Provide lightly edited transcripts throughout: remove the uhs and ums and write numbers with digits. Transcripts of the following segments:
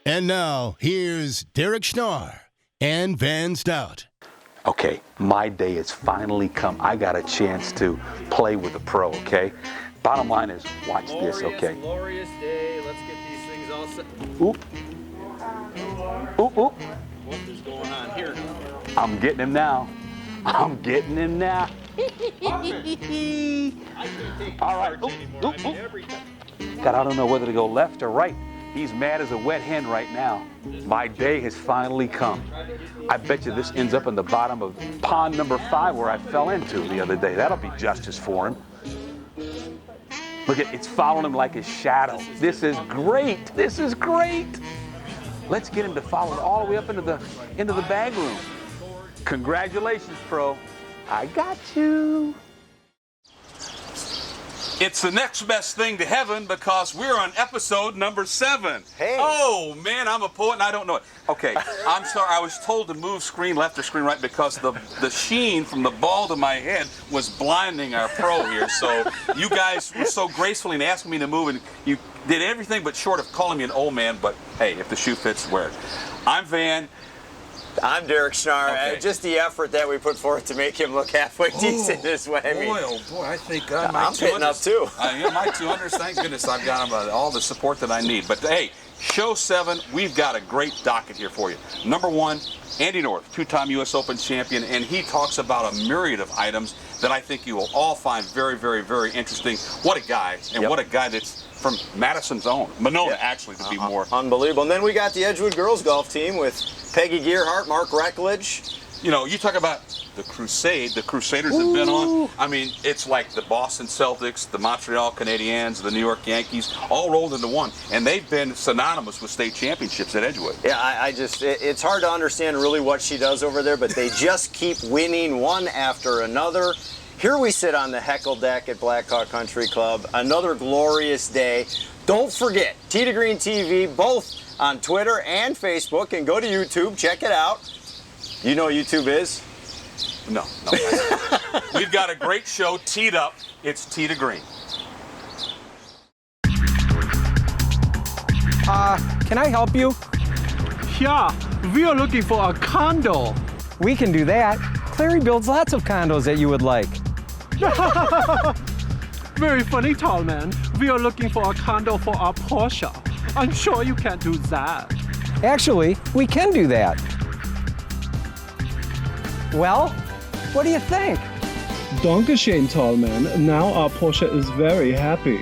And now, here's Derek Schnarr and Van Stout. Okay, my day has finally come. I got a chance to play with a pro, okay? Bottom line is, watch this, okay? Glorious day. Let's get these things all set. Oop. Oop, oop. What is going on here now? I'm getting him now. I'm getting him now. I can't take All right. charge anymore. Oop, I mean, oop. every time. God, I don't know whether to go left or right. He's mad as a wet hen right now. My day has finally come. I bet you this ends up in the bottom of pond number 5 where I fell into the other day. That'll be justice for him. Look at, it's following him like his shadow. This is great. This is great. Let's get him to follow it all the way up into the bag room. Congratulations, pro. I got you. It's the next best thing to heaven because we're on episode number 7. Hey. Oh, man, I'm a poet and I don't know it. Okay, I'm sorry. I was told to move screen left or screen right because the sheen from the bald of my head was blinding our pro here. So you guys were so gracefully in asking me to move, and you did everything but short of calling me an old man. But, hey, if the shoe fits, wear it. I'm Van. I'm Derek Schnarr. Okay. Just the effort that we put forth to make him look halfway decent this way. I mean, Boy, I think I'm pitting up too. My 200s, thank goodness I've got him all the support that I need. But hey, show 7, we've got a great docket here for you. Number 1, Andy North, 2-time U.S. Open champion, and he talks about a myriad of items that I think you will all find very, very, very interesting. What a guy, and what a guy that's from Madison's own. Monona, actually, to be more. Unbelievable. And then we got the Edgewood girls golf team with Peggy Gearhart, Mark Reckledge. You know, you talk about the Crusade, the Crusaders have been on. I mean, it's like the Boston Celtics, the Montreal Canadiens, the New York Yankees, all rolled into one. And they've been synonymous with state championships at Edgewood. Yeah, it's hard to understand really what she does over there, but they just keep winning one after another. Here we sit on the Heckle deck at Blackhawk Country Club. Another glorious day. Don't forget, Tee to Green TV, both on Twitter and Facebook, and go to YouTube, check it out. You know what YouTube is? No. We've got a great show teed up. It's Tee to Green. Can I help you? Yeah, we are looking for a condo. We can do that. Clary builds lots of condos that you would like. Very funny, tall man. We are looking for a condo for our Porsche. I'm sure you can't do that. Actually, we can do that. Well, what do you think? Dankeschön, tall man. Now our Porsche is very happy.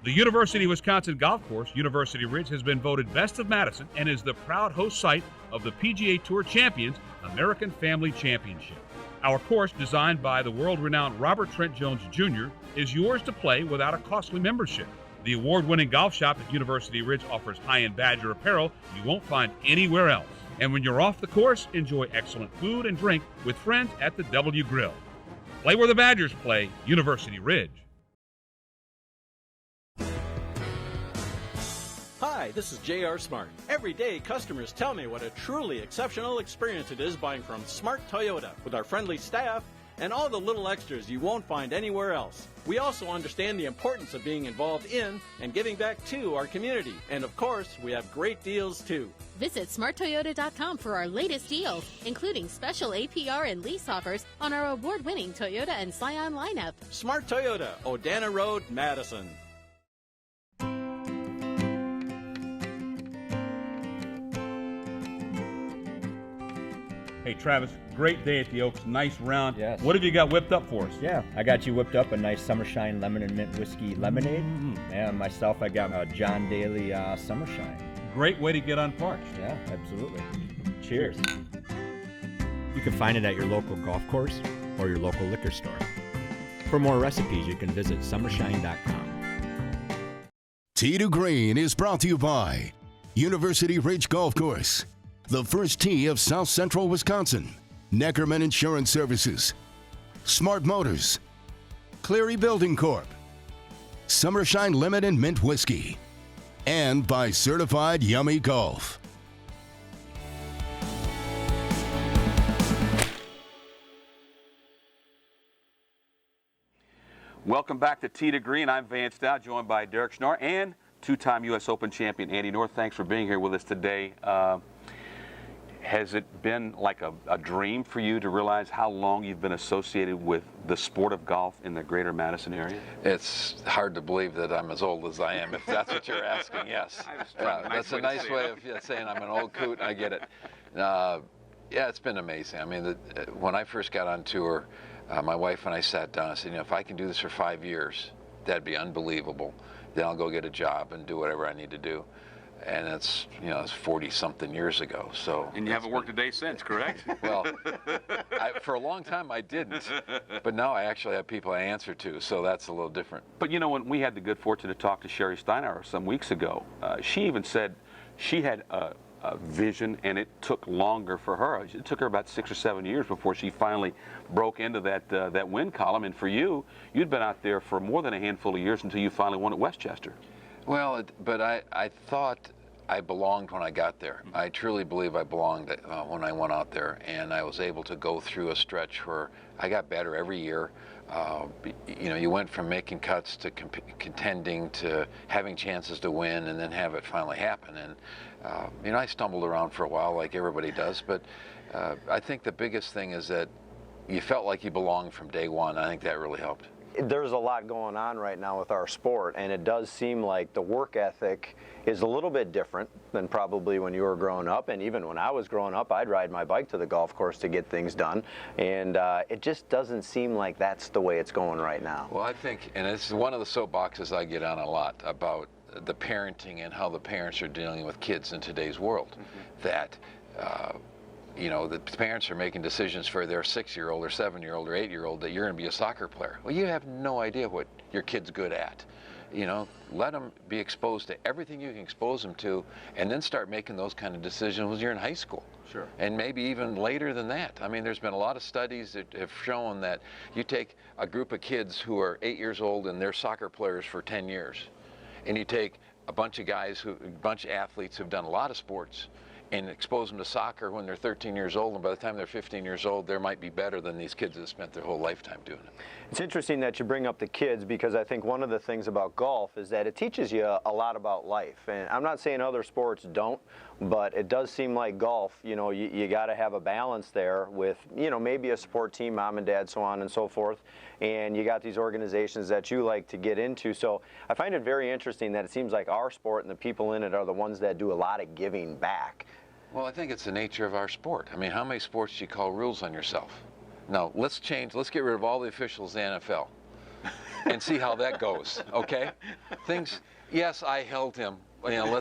The University of Wisconsin golf course, University Ridge, has been voted Best of Madison and is the proud host site of the PGA Tour Champions American Family Championship. Our course, designed by the world-renowned Robert Trent Jones Jr., is yours to play without a costly membership. The award-winning golf shop at University Ridge offers high-end Badger apparel you won't find anywhere else. And when you're off the course, enjoy excellent food and drink with friends at the W Grill. Play where the Badgers play, University Ridge. Hi, this is J.R. Smart. Every day, customers tell me what a truly exceptional experience it is buying from Smart Toyota with our friendly staff and all the little extras you won't find anywhere else. We also understand the importance of being involved in and giving back to our community. And of course, we have great deals too. Visit smarttoyota.com for our latest deals, including special APR and lease offers on our award-winning Toyota and Scion lineup. Smart Toyota, Odana Road, Madison. Hey, Travis, great day at the Oaks. Nice round. Yes. What have you got whipped up for us? Yeah, I got you whipped up a nice Summershine Lemon and Mint Whiskey Lemonade. And myself, I got a John Daly Summershine. Great way to get unparched. Yeah, absolutely. Cheers. You can find it at your local golf course or your local liquor store. For more recipes, you can visit summershine.com. Tee to Green is brought to you by University Ridge Golf Course, the first tee of South Central Wisconsin, Neckerman Insurance Services, Smart Motors, Cleary Building Corp., Summershine Lemon and Mint Whiskey, and by Certified Yummy Golf. Welcome back to Tee to Green. I'm Van Stout, joined by Derek Schnarr and two-time U.S. Open champion Andy North, thanks for being here with us today. Has it been like a dream for you to realize how long you've been associated with the sport of golf in the greater Madison area? It's hard to believe that I'm as old as I am, if that's what you're asking, yes. That's a nice way of saying I'm an old coot, I get it. Yeah, it's been amazing. I mean, when I first got on tour, my wife and I sat down and said, you know, if I can do this for 5 years, that'd be unbelievable. Then I'll go get a job and do whatever I need to do. And it's, you know, it's 40-something years ago. So. And you haven't worked a day since, correct? Well, for a long time I didn't, but now I actually have people I answer to, so that's a little different. But you know, when we had the good fortune to talk to Sherry Steinauer some weeks ago, she even said she had a vision, and it took longer for her. It took her about 6 or 7 years before she finally broke into that win column. And for you, you'd been out there for more than a handful of years until you finally won at Westchester. Well, but I thought I belonged when I got there. I truly believe I belonged when I went out there, and I was able to go through a stretch where I got better every year. You know, you went from making cuts to contending to having chances to win, and then have it finally happen. And you know, I stumbled around for a while like everybody does, but I think the biggest thing is that you felt like you belonged from day one. I think that really helped. There's a lot going on right now with our sport, and it does seem like the work ethic is a little bit different than probably when you were growing up. And even when I was growing up, I'd ride my bike to the golf course to get things done, and it just doesn't seem like that's the way it's going right now. Well, I think, and it's one of the soapboxes I get on a lot about the parenting and how the parents are dealing with kids in today's world. That you know, the parents are making decisions for their 6-year-old or 7-year-old or 8-year-old that you're going to be a soccer player. Well, you have no idea what your kid's good at. You know, let them be exposed to everything you can expose them to, and then start making those kind of decisions when you're in high school. Sure. And maybe even later than that. I mean, there's been a lot of studies that have shown that you take a group of kids who are 8 years old and they're soccer players for 10 years, and you take a bunch of guys, a bunch of athletes who've done a lot of sports, and expose them to soccer when they're 13 years old, and by the time they're 15 years old, they might be better than these kids that spent their whole lifetime doing it. It's interesting that you bring up the kids, because I think one of the things about golf is that it teaches you a lot about life. And I'm not saying other sports don't, but it does seem like golf, you know, you got to have a balance there with, you know, maybe a support team, mom and dad, so on and so forth. And you got these organizations that you like to get into. So I find it very interesting that it seems like our sport and the people in it are the ones that do a lot of giving back. Well, I think it's the nature of our sport. I mean, how many sports do you call rules on yourself? Now, let's get rid of all the officials in the NFL and see how that goes, okay? Yes, I held him. You know,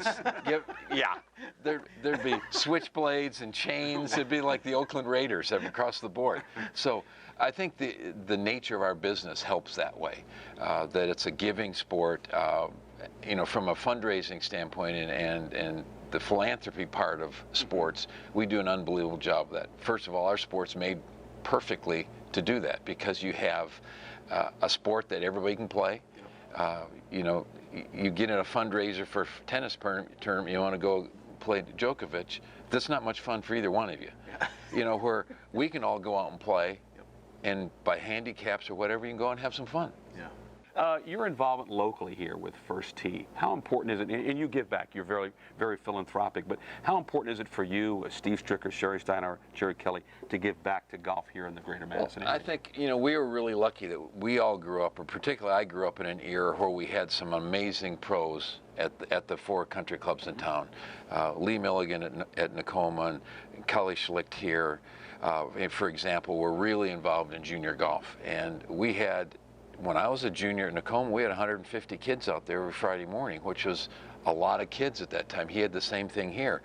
there'd be switchblades and chains. It'd be like the Oakland Raiders across the board. So I think the nature of our business helps that way, that it's a giving sport, you know, from a fundraising standpoint and the philanthropy part of sports, we do an unbelievable job of that. First of all, our sport's made perfectly to do that, because you have a sport that everybody can play. You know, you get in a fundraiser for tennis term, you want to go play Djokovic, that's not much fun for either one of you. You know, where we can all go out and play, and by handicaps or whatever, you can go and have some fun. Yeah. Your involvement locally here with First Tee, how important is it, and you give back, you're very, very philanthropic, but how important is it for you, Steve Stricker, Sherry Steiner, Jerry Kelly, to give back to golf here in the greater Madison area? I think, you know, we were really lucky that we all grew up, or particularly I grew up in an era where we had some amazing pros at the 4 country clubs in town. Lee Milligan at Nakoma and Kelly Schlicht here, for example, were really involved in junior golf. And we had, when I was a junior at Nakoma, we had 150 kids out there every Friday morning, which was a lot of kids at that time. He had the same thing here.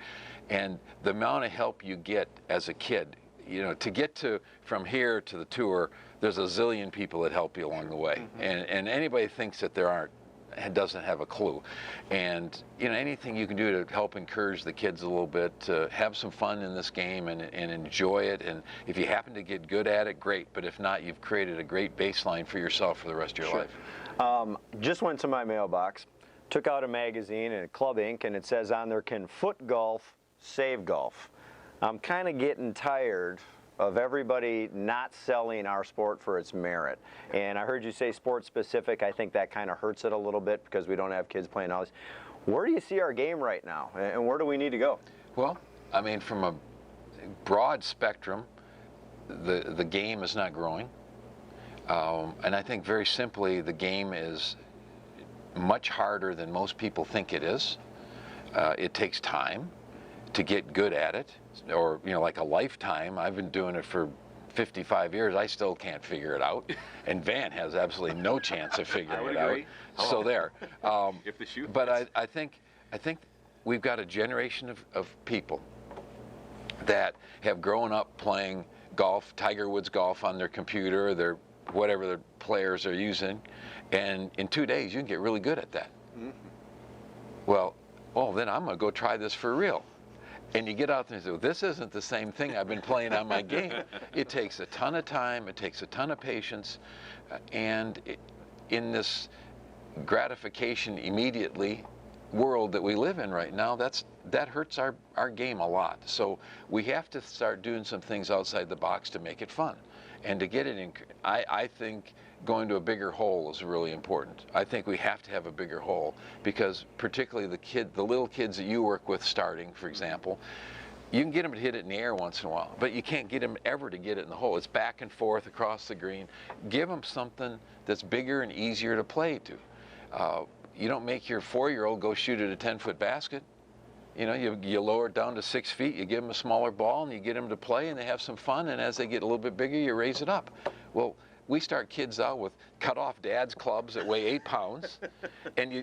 And the amount of help you get as a kid, you know, to get from here to the tour, there's a zillion people that help you along the way. And anybody thinks that there aren't, doesn't have a clue. And, you know, anything you can do to help encourage the kids a little bit, to have some fun in this game and enjoy it. And if you happen to get good at it, great. But if not, you've created a great baseline for yourself for the rest of your life. Just went to my mailbox, took out a magazine and Club Ink, and it says on there, "Can foot golf save golf?" I'm kind of getting tired of everybody not selling our sport for its merit. And I heard you say sport specific. I think that kind of hurts it a little bit, because we don't have kids playing all this. Where do you see our game right now, and where do we need to go? Well, I mean, from a broad spectrum, the game is not growing. And I think very simply the game is much harder than most people think it is. It takes time to get good at it, or like a lifetime. I've been doing it for 55 years. I still can't figure it out, and Van has absolutely no chance of figuring it out. So there. If the shoe but I think we've got a generation of people that have grown up playing golf, Tiger Woods golf on their computer, their whatever the players are using, and in 2 days you can get really good at that. Mm-hmm. Well, then I'm going to go try this for real. And you get out there and say, well, this isn't the same thing I've been playing on my game. It takes a ton of time, it takes a ton of patience, and in this gratification immediately world that we live in right now, that hurts our game a lot. So we have to start doing some things outside the box to make it fun. And to get it in, I think going to a bigger hole is really important. I think we have to have a bigger hole, because particularly the little kids that you work with starting, for example, you can get them to hit it in the air once in a while, but you can't get them ever to get it in the hole. It's back and forth across the green. Give them something that's bigger and easier to play to. You don't make your 4-year-old go shoot at a 10-foot basket. You lower it down to 6 feet, you give them a smaller ball, and you get them to play, and they have some fun, and as they get a little bit bigger, you raise it up. Well, we start kids out with cut-off dad's clubs that weigh 8 pounds, and you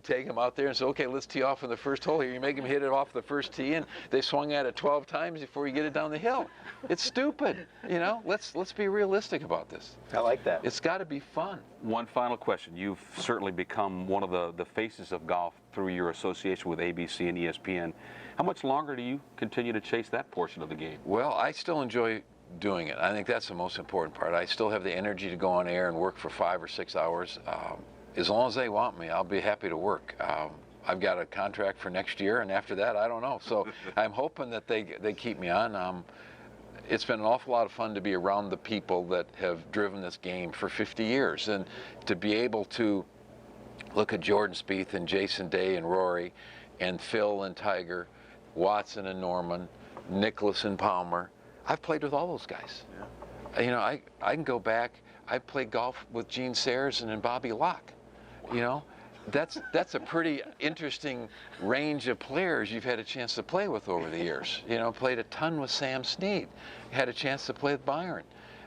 take them out there and say, okay, let's tee off in the first hole here. You make them hit it off the first tee, and they swung at it 12 times before you get it down the hill. It's stupid, Let's be realistic about this. I like that. It's got to be fun. One final question. You've certainly become one of the faces of golf through your association with ABC and ESPN. How much longer do you continue to chase that portion of the game? Well, I still enjoy doing it. I think that's the most important part. I still have the energy to go on air and work for 5 or 6 hours. As long as they want me, I'll be happy to work. I've got a contract for next year, and after that, I don't know. So I'm hoping that they keep me on. It's been an awful lot of fun to be around the people that have driven this game for 50 years, and to be able to look at Jordan Spieth and Jason Day and Rory and Phil and Tiger, Watson and Norman, Nicklaus and Palmer. I've played with all those guys. Yeah. I can go back. I played golf with Gene Sarazen and Bobby Locke. Wow. That's a pretty interesting range of players you've had a chance to play with over the years. Played a ton with Sam Snead. Had a chance to play with Byron.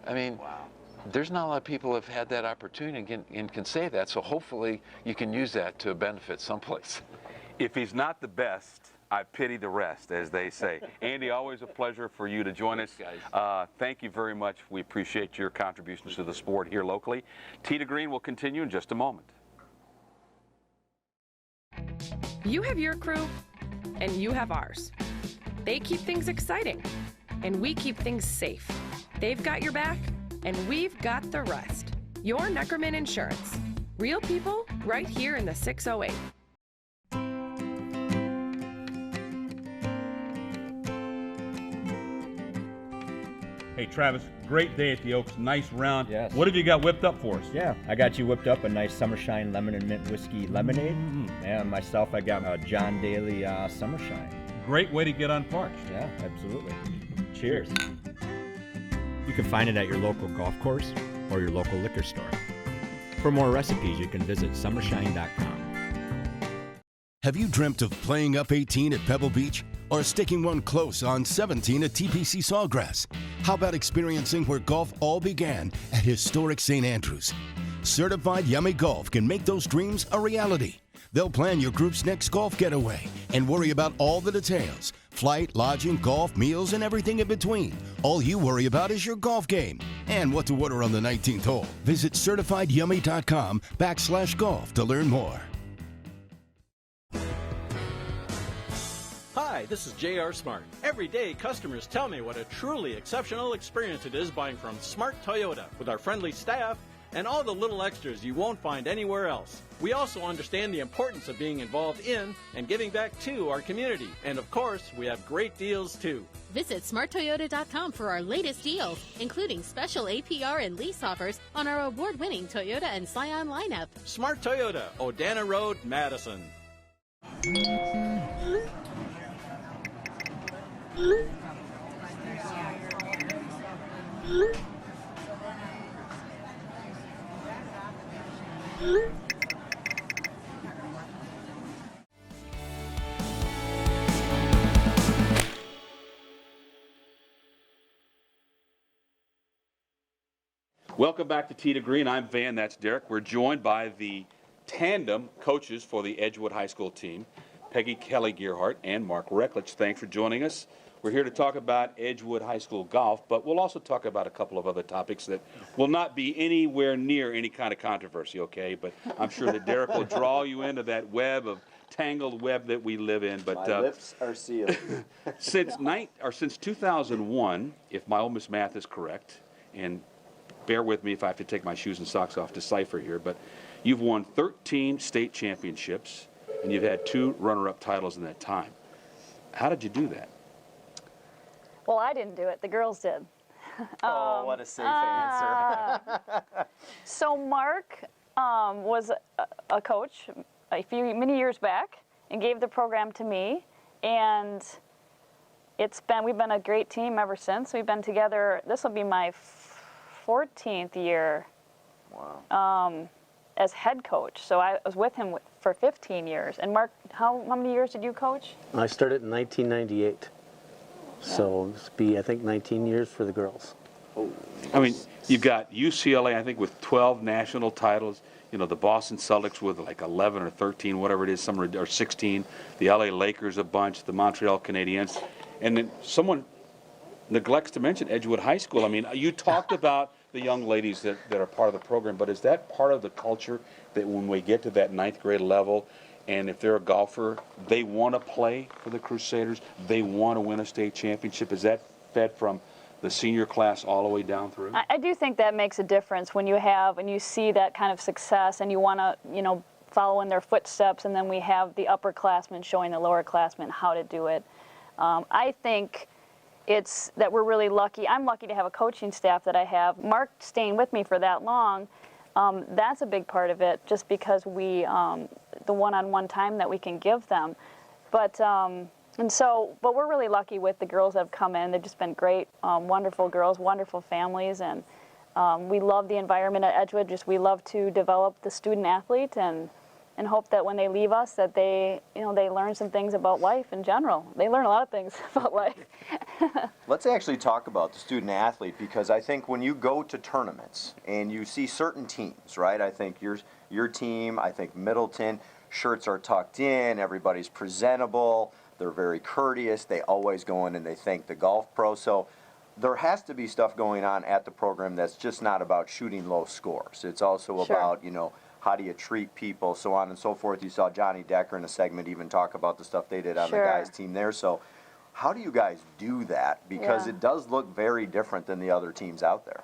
I mean, wow. There's not a lot of people who have had that opportunity and can say that. So hopefully you can use that to benefit someplace. If he's not the best, I pity the rest, as they say. Andy, always a pleasure for you to join us. Thank you very much. We appreciate your contributions to the sport here locally. Tee to Green will continue in just a moment. You have your crew, and you have ours. They keep things exciting, and we keep things safe. They've got your back, and we've got the rest. Your Neckerman Insurance. Real people right here in the 608. Hey, Travis, great day at the Oaks. Nice round. Yes. What have you got whipped up for us? Yeah, I got you whipped up a nice Summershine Lemon and Mint Whiskey Lemonade. Mm-hmm. And myself, I got a John Daly Summershine. Great way to get unparched. Yeah, absolutely. Cheers. You can find it at your local golf course or your local liquor store. For more recipes, you can visit summershine.com. Have you dreamt of playing up 18 at Pebble Beach or sticking one close on 17 at TPC Sawgrass? How about experiencing where golf all began at historic St. Andrews? Certified Yummy Golf can make those dreams a reality. They'll plan your group's next golf getaway and worry about all the details: flight, lodging, golf, meals, and everything in between. All you worry about is your golf game and what to order on the 19th hole. Visit CertifiedYummy.com/golf to learn more. Hi, this is J.R. Smart. Every day, customers tell me what a truly exceptional experience it is buying from Smart Toyota with our friendly staff and all the little extras you won't find anywhere else. We also understand the importance of being involved in and giving back to our community. And of course, we have great deals too. Visit smarttoyota.com for our latest deals, including special APR and lease offers on our award-winning Toyota and Scion lineup. Smart Toyota, Odana Road, Madison. Welcome back to Tee to Green. I'm Van, that's Derek. We're joined by the tandem coaches for the Edgewood High School team, Peggy Kelly-Gearhart and Mark Recklich. Thanks for joining us. We're here to talk about Edgewood High School golf, but we'll also talk about a couple of other topics that will not be anywhere near any kind of controversy, okay? But I'm sure that Derek will draw you into that tangled web that we live in. But my lips are sealed. since 2001, if my old Miss Math is correct, and bear with me if I have to take my shoes and socks off to cipher here, but you've won 13 state championships, and you've had 2 runner-up titles in that time. How did you do that? Well, I didn't do it. The girls did. Oh, what a safe answer. So Mark was a coach many years back and gave the program to me, and we've been a great team ever since. We've been together. This will be my 14th year. Wow. As head coach. So I was with him for 15 years. And Mark, how many years did you coach? I started in 1998. So it's be, I think, 19 years for the girls. Oh. I mean, you've got UCLA, I think, with 12 national titles. You know, the Boston Celtics with like 11 or 13, whatever it is, some or 16. The LA Lakers a bunch, the Montreal Canadiens. And then someone neglects to mention Edgewood High School. I mean, you talked about the young ladies that are part of the program, but is that part of the culture that when we get to that 9th grade level, and if they're a golfer, they want to play for the Crusaders, they want to win a state championship? Is that fed from the senior class all the way down through? I do think that makes a difference when you see that kind of success and you want to, follow in their footsteps, and then we have the upperclassmen showing the lowerclassmen how to do it. I think it's that we're really lucky. I'm lucky to have a coaching staff that I have. Mark staying with me for that long, that's a big part of it, just because the one-on-one time that we can give them. But we're really lucky with the girls that have come in. They've just been great, wonderful girls, wonderful families, and we love the environment at Edgewood. We love to develop the student athlete and hope that when they leave us that they learn some things about life in general. They learn a lot of things about life. Let's actually talk about the student athlete, because I think when you go to tournaments and you see certain teams, right? I think your team, I think Middleton, shirts are tucked in, everybody's presentable, they're very courteous, they always go in and they thank the golf pro. So there has to be stuff going on at the program that's just not about shooting low scores. It's also about, how do you treat people, so on and so forth. You saw Johnny Decker in a segment even talk about the stuff they did on the guys' team there. So how do you guys do that? Because it does look very different than the other teams out there.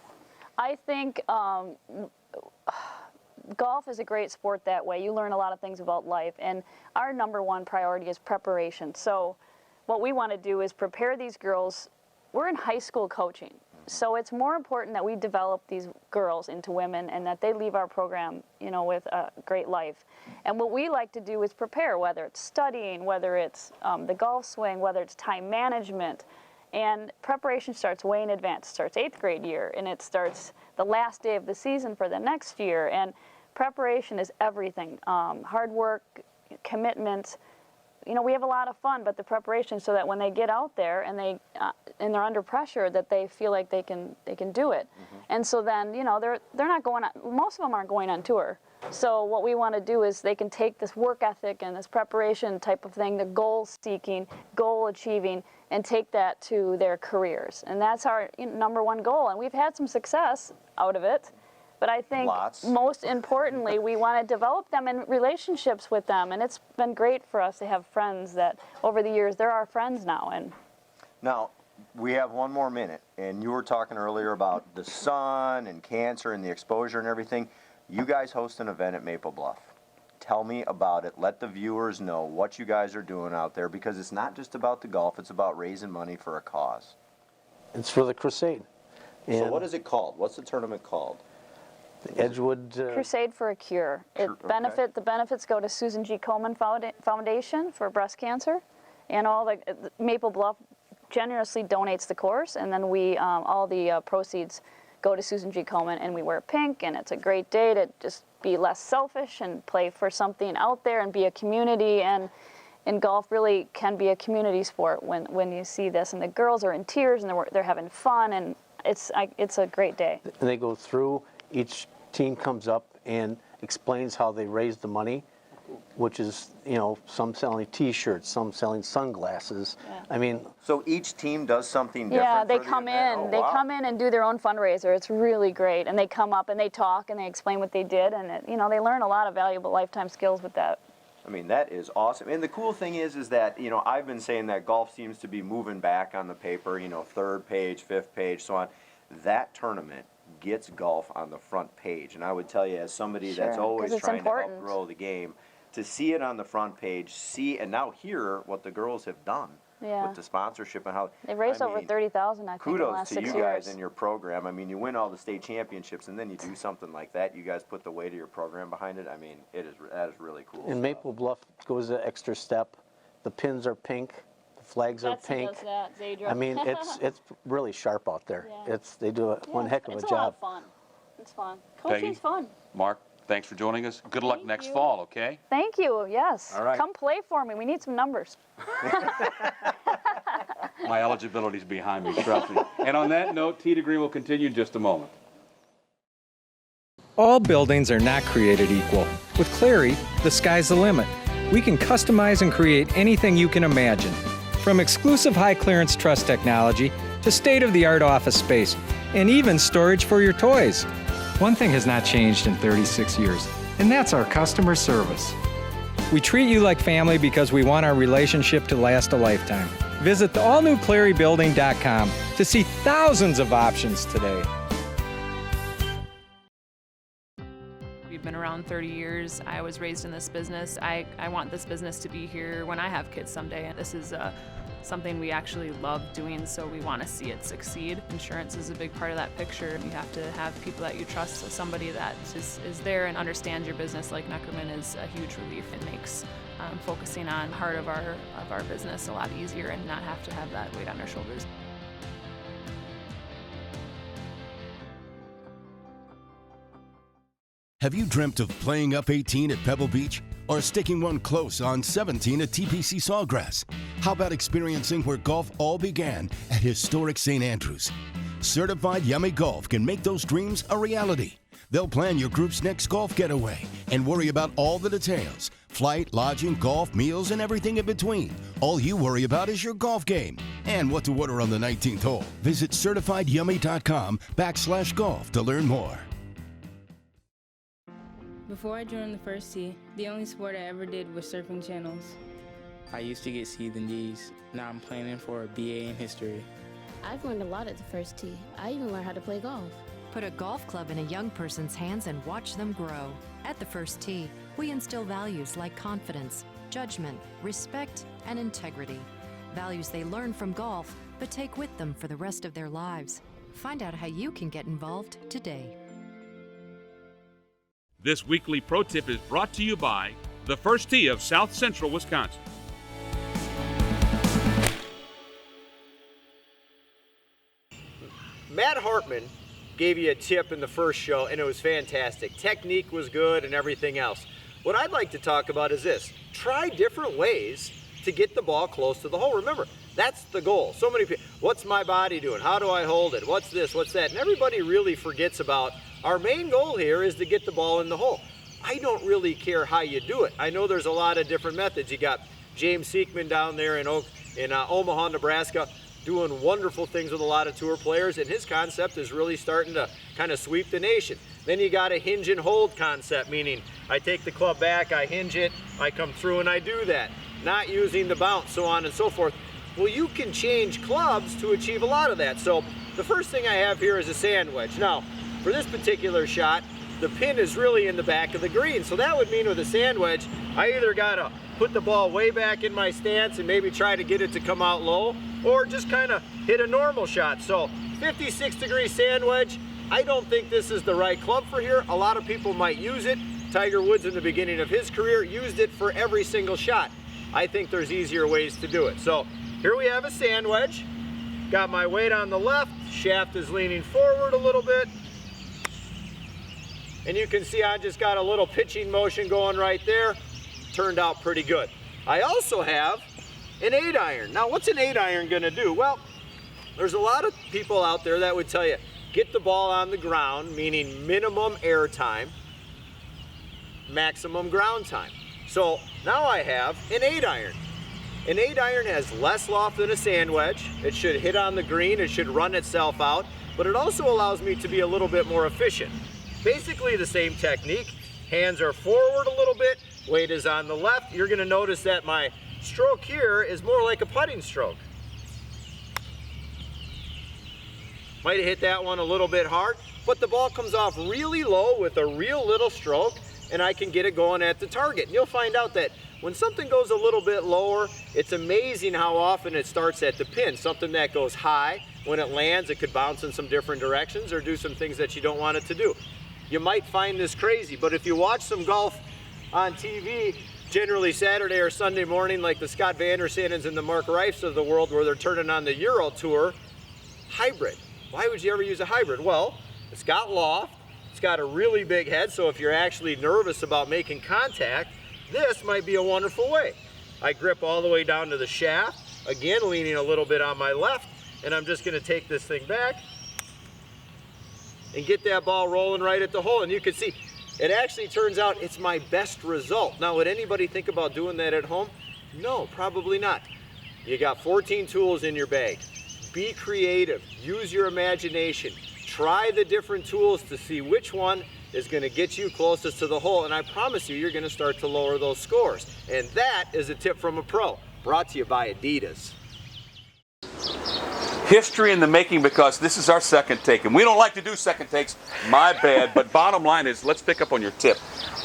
I think golf is a great sport that way. You learn a lot of things about life, and our number one priority is preparation. So what we want to do is prepare these girls. We're in high school coaching, so it's more important that we develop these girls into women and that they leave our program, with a great life. And what we like to do is prepare, whether it's studying, whether it's the golf swing, whether it's time management. And preparation starts way in advance. It starts 8th grade year, and it starts the last day of the season for the next year. And preparation is everything. Hard work, commitment. We have a lot of fun, but the preparation, so that when they get out there and they're under pressure, that they feel like they can do it. Mm-hmm. And so then they're not going on. Most of them aren't going on tour. So what we want to do is they can take this work ethic and this preparation type of thing, the goal seeking, goal achieving, and take that to their careers. And that's our number one goal. And we've had some success out of it. But I think most importantly, we want to develop them in relationships with them. And it's been great for us to have friends that over the years, they're our friends now. Now, we have one more minute. And you were talking earlier about the sun and cancer and the exposure and everything. You guys host an event at Maple Bluff. Tell me about it. Let the viewers know what you guys are doing out there, because it's not just about the golf. It's about raising money for a cause. It's for the Crusade. So what is it called? What's the tournament called? Edgewood. Crusade for a Cure. The benefits go to Susan G. Komen Foundation for breast cancer, and all the Maple Bluff generously donates the course, and then all the proceeds go to Susan G. Komen, and we wear pink, and it's a great day to just be less selfish and play for something out there and be a community. And golf really can be a community sport when you see this, and the girls are in tears and they're having fun, and it's a great day. And they go through, each team comes up and explains how they raised the money, which is, some selling T-shirts, some selling sunglasses. Yeah. I mean, so each team does something different. Yeah, they come in. They come in and do their own fundraiser. It's really great, and they come up and they talk and they explain what they did, and they learn a lot of valuable lifetime skills with that. I mean, that is awesome. And the cool thing is that, I've been saying that golf seems to be moving back on the paper, third page, fifth page, so on. That tournament gets golf on the front page. And I would tell you, as somebody that's always trying to help grow the game, to see it on the front page, and now hear what the girls have done with the sponsorship and how they've raised over $30,000. I think in the last 6 years. Kudos to you guys in your program. I mean, you win all the state championships, and then you do something like that. You guys put the weight of your program behind it. I mean, that is really cool. And Maple Bluff goes the extra step. The pins are pink. The flags are pink. Does that, Zadra. I mean, it's really sharp out there. Yeah. They do one heck of a job. It's a lot of fun. It's fun. Coaching's fun. Mark, thanks for joining us. Good luck next fall, okay? Thank you, yes. All right. Come play for me. We need some numbers. My eligibility's behind me, trust me. And on that note, Tee to Green will continue in just a moment. All buildings are not created equal. With Clary, the sky's the limit. We can customize and create anything you can imagine. From exclusive high-clearance truss technology to state-of-the-art office space, and even storage for your toys. One thing has not changed in 36 years, and that's our customer service. We treat you like family because we want our relationship to last a lifetime. Visit the allnewclarybuilding.com to see thousands of options today. We've been around 30 years. I was raised in this business. I want this business to be here when I have kids someday. This is something we actually love doing, so we want to see it succeed. Insurance is a big part of that picture. You have to have people that you trust, so somebody that is there and understands your business like Neckerman is a huge relief. It makes focusing on part of our business a lot easier and not have to have that weight on our shoulders. Have you dreamt of playing up 18 at Pebble Beach or sticking one close on 17 at TPC Sawgrass? How about experiencing where golf all began at historic St. Andrews? Certified Yummy Golf can make those dreams a reality. They'll plan your group's next golf getaway and worry about all the details: flight, lodging, golf, meals, and everything in between. All you worry about is your golf game and what to order on the 19th hole. Visit CertifiedYummy.com/golf to learn more. Before I joined the First Tee, the only sport I ever did was surfing channels. I used to get C's and D's. Now I'm planning for a BA in history. I've learned a lot at the First Tee. I even learned how to play golf. Put a golf club in a young person's hands and watch them grow. At the First Tee, we instill values like confidence, judgment, respect, and integrity. Values they learn from golf, but take with them for the rest of their lives. Find out how you can get involved today. This weekly pro tip is brought to you by the First Tee of South Central Wisconsin. Matt Hartman gave you a tip in the first show, and it was fantastic. Technique was good and everything else. What I'd like to talk about is this. Try different ways to get the ball close to the hole. Remember, that's the goal. So many people, what's my body doing? How do I hold it? What's this? What's that? And everybody really forgets about our main goal here is to get the ball in the hole. I don't really care how you do it. I know there's a lot of different methods. You got James Seekman down there in Omaha, Nebraska, doing wonderful things with a lot of tour players, and his concept is really starting to kind of sweep the nation. Then you got a hinge and hold concept, meaning I take the club back, I hinge it, I come through and I do that, not using the bounce, so on and so forth. Well, you can change clubs to achieve a lot of that. So the first thing I have here is a sand wedge. Now, for this particular shot, the pin is really in the back of the green. So that would mean with a sand wedge, I either gotta put the ball way back in my stance and maybe try to get it to come out low, or just kind of hit a normal shot. So 56-degree sand wedge, I don't think this is the right club for here. A lot of people might use it. Tiger Woods in the beginning of his career used it for every single shot. I think there's easier ways to do it. So here we have a sand wedge. Got my weight on the left, shaft is leaning forward a little bit. And you can see I just got a little pitching motion going right there. Turned out pretty good. I also have an 8-iron. Now what's an 8-iron gonna do? Well, there's a lot of people out there that would tell you, get the ball on the ground, meaning minimum air time, maximum ground time. So now I have an 8-iron. An 8-iron has less loft than a sand wedge. It should hit on the green, it should run itself out, but it also allows me to be a little bit more efficient. Basically the same technique. Hands are forward a little bit, weight is on the left. You're gonna notice that my stroke here is more like a putting stroke. Might have hit that one a little bit hard, but the ball comes off really low with a real little stroke, and I can get it going at the target. And you'll find out that when something goes a little bit lower, it's amazing how often it starts at the pin. Something that goes high, when it lands, it could bounce in some different directions or do some things that you don't want it to do. You might find this crazy, but if you watch some golf on TV, generally Saturday or Sunday morning, like the Scott Vandersandens and the Mark Reifs of the world, where they're turning on the Euro Tour, hybrid. Why would you ever use a hybrid? Well, it's got loft, it's got a really big head, so if you're actually nervous about making contact, this might be a wonderful way. I grip all the way down to the shaft, again leaning a little bit on my left, and I'm just gonna take this thing back and get that ball rolling right at the hole. And you can see, it actually turns out it's my best result. Now, would anybody think about doing that at home? No, probably not. You got 14 tools in your bag. Be creative, use your imagination. Try the different tools to see which one is gonna get you closest to the hole, and I promise you, you're gonna start to lower those scores. And that is a tip from a pro, brought to you by Adidas. History in the making, because this is our second take, and we don't like to do second takes, my bad, but bottom line is, let's pick up on your tip.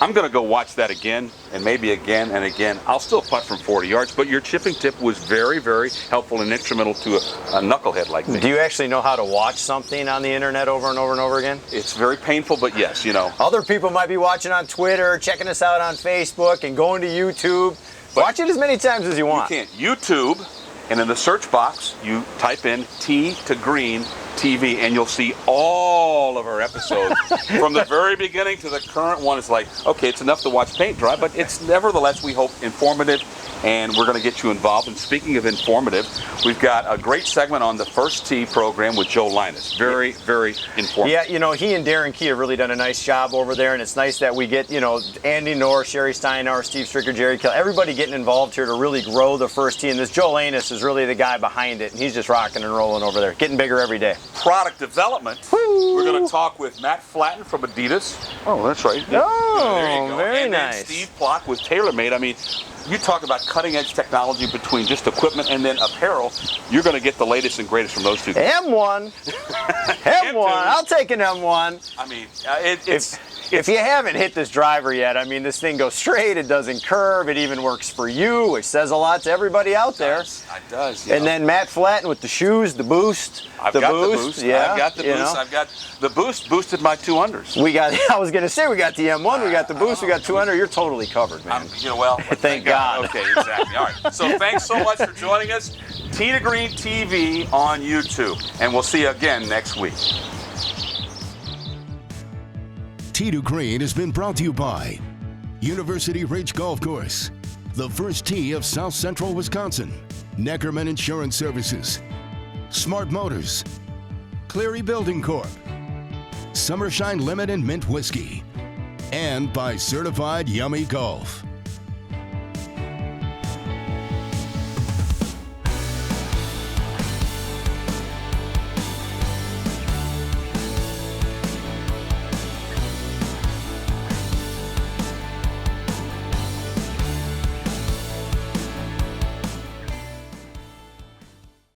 I'm gonna go watch that again, and maybe again and again. I'll still putt from 40 yards, but your chipping tip was very, very helpful and instrumental to a knucklehead like me. Do you actually know how to watch something on the internet over and over and over again? It's very painful, but yes, you know. Other people might be watching on Twitter, checking us out on Facebook, and going to YouTube. But watch it as many times as you want. You can't. YouTube, and in the search box, you type in Tee to Green TV, and you'll see all of our episodes from the very beginning to the current one. It's like, okay, it's enough to watch paint dry, but it's nevertheless, we hope, informative, and we're going to get you involved. And speaking of informative, we've got a great segment on the First Tee program with Joe Linus. Very, very informative. Yeah, you know, he and Darren Key have really done a nice job over there, and it's nice that we get, you know, Andy Knorr, Sherry Steinauer, Steve Stricker, Jerry Kill, everybody getting involved here to really grow the First Tee, and this Joe Linus is really the guy behind it, and he's just rocking and rolling over there, getting bigger every day. Product development. Woo! We're going to talk with Matt Flatten from Adidas. Oh, that's right. Oh, there you go. very and nice. Steve Plock with TaylorMade. I mean, you talk about cutting-edge technology between just equipment and then apparel. You're going to get the latest and greatest from those two guys. M1. M1. I'll take an M1. I mean, if you haven't hit this driver yet, I mean, this thing goes straight, it doesn't curve, it even works for you, which says a lot to everybody out there. It does, And then Matt Flatten with the shoes, the boost. I've got the boost. Yeah, I've got the boost. I've got the boost boosted my 2 unders. We got, I was going to say, we got the M1, we got the boost, we got 2 under. You're totally covered, man. Thank God. Okay, exactly. All right. So thanks so much for joining us. Tee to Green TV on YouTube. And we'll see you again next week. Tee to Green has been brought to you by University Ridge Golf Course, the First Tee of South Central Wisconsin, Neckerman Insurance Services, Smart Motors, Cleary Building Corp., Summershine Lemon and Mint Whiskey, and by Certified Yummy Golf.